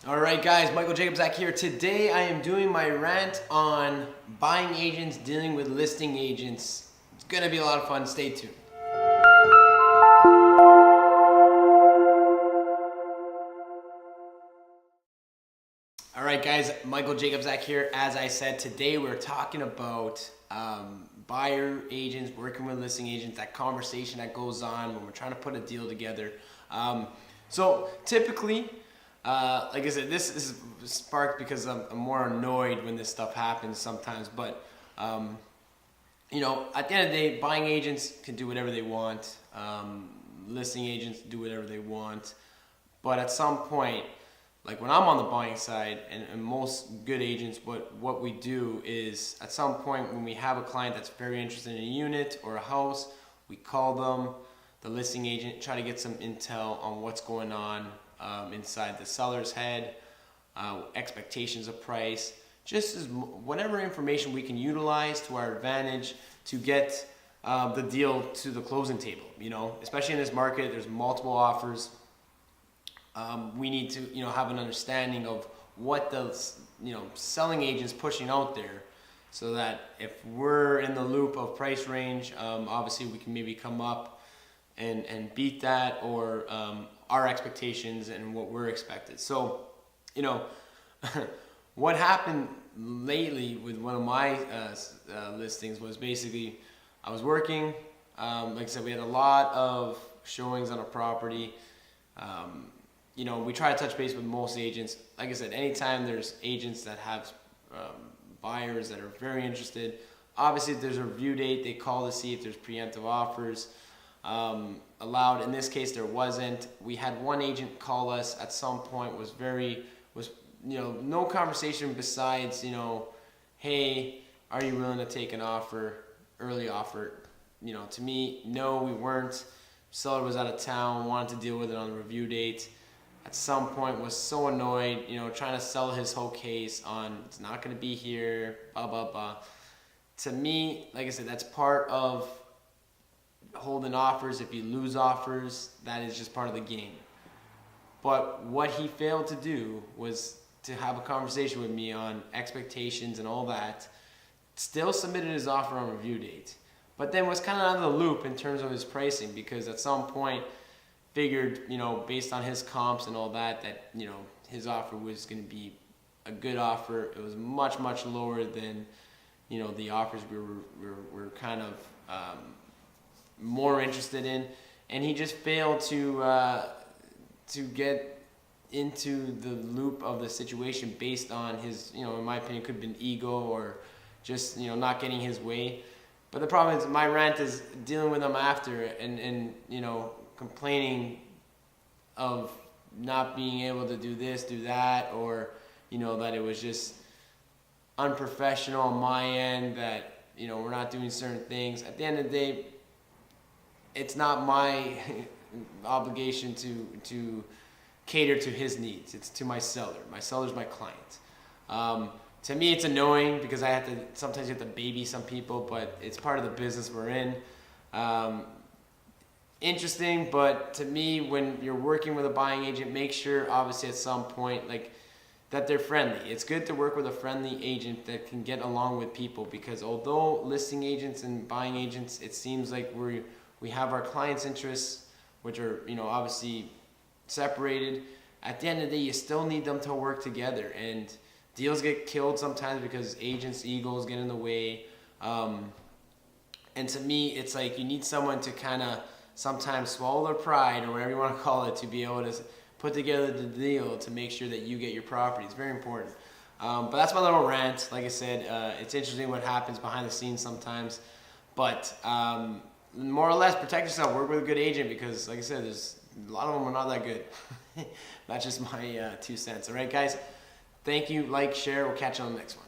Alright guys, Michael Jacobs back here. Today I am doing my rant on buying agents dealing with listing agents. It's going to be a lot of fun. Stay tuned. Alright guys, Michael Jacobs back here. As I said, today we're talking about buyer agents, working with listing agents, that conversation that goes on when we're trying to put a deal together. So typically, like I said, this is sparked because I'm more annoyed when this stuff happens sometimes. But you know, at the end of the day, buying agents can do whatever they want. Listing agents do whatever they want. But at some point, like when I'm on the buying side, and most good agents, what we do is at some point when we have a client that's very interested in a unit or a house, we call them, the listing agent, try to get some intel on what's going on inside the seller's head, expectations of price, just as whatever information we can utilize to our advantage to get the deal to the closing table. You know, especially in this market, there's multiple offers. We need to, have an understanding of what the, selling agent's pushing out there, so that if we're in the loop of price range, obviously we can maybe come up and beat that, or our expectations and what we're expected. So, what happened lately with one of my listings was basically I was working. Like I said, we had a lot of showings on a property. We try to touch base with most agents. Like I said, anytime there's agents that have buyers that are very interested, obviously if there's a review date, they call to see if there's preemptive offers allowed. In this case, there wasn't. We had one agent call us at some point, was no conversation besides, hey, are you willing to take an offer, early offer? To me, no, we weren't. Seller was out of town, wanted to deal with it on the review date. At some point was so annoyed, trying to sell his whole case on it's not going to be here, blah, blah, blah. To me, like I said, that's part of holding offers. If you lose offers, that is just part of the game. But what he failed to do was to have a conversation with me on expectations and all that. Still submitted his offer on review date, but then was kind of out of the loop in terms of his pricing, because at some point figured, based on his comps and all that his offer was going to be a good offer. It was much, much lower than, the offers we were kind of more interested in. And he just failed to get into the loop of the situation based on his, in my opinion, could have been ego or just, not getting his way. But the problem is my rant is dealing with him after and complaining of not being able to do this, do that, or, that it was just unprofessional on my end, that, we're not doing certain things. At the end of the day, it's not my obligation to cater to his needs. It's to my seller. My seller's my client. To me, it's annoying because sometimes you have to baby some people, but it's part of the business we're in. Interesting, but to me, when you're working with a buying agent, make sure, obviously, at some point, that they're friendly. It's good to work with a friendly agent that can get along with people, because although listing agents and buying agents, it seems like we have our clients' interests, which are, obviously separated. At the end of the day, you still need them to work together, and deals get killed sometimes because agents' egos get in the way. And to me, it's like you need someone to kind of sometimes swallow their pride, or whatever you want to call it, to be able to put together the deal to make sure that you get your property. It's very important. But that's my little rant. Like I said, it's interesting what happens behind the scenes sometimes. But more or less, protect yourself. Work with a good agent, because, like I said, there's a lot of them are not that good. That's just my 2 cents. All right, guys. Thank you. Like, share. We'll catch you on the next one.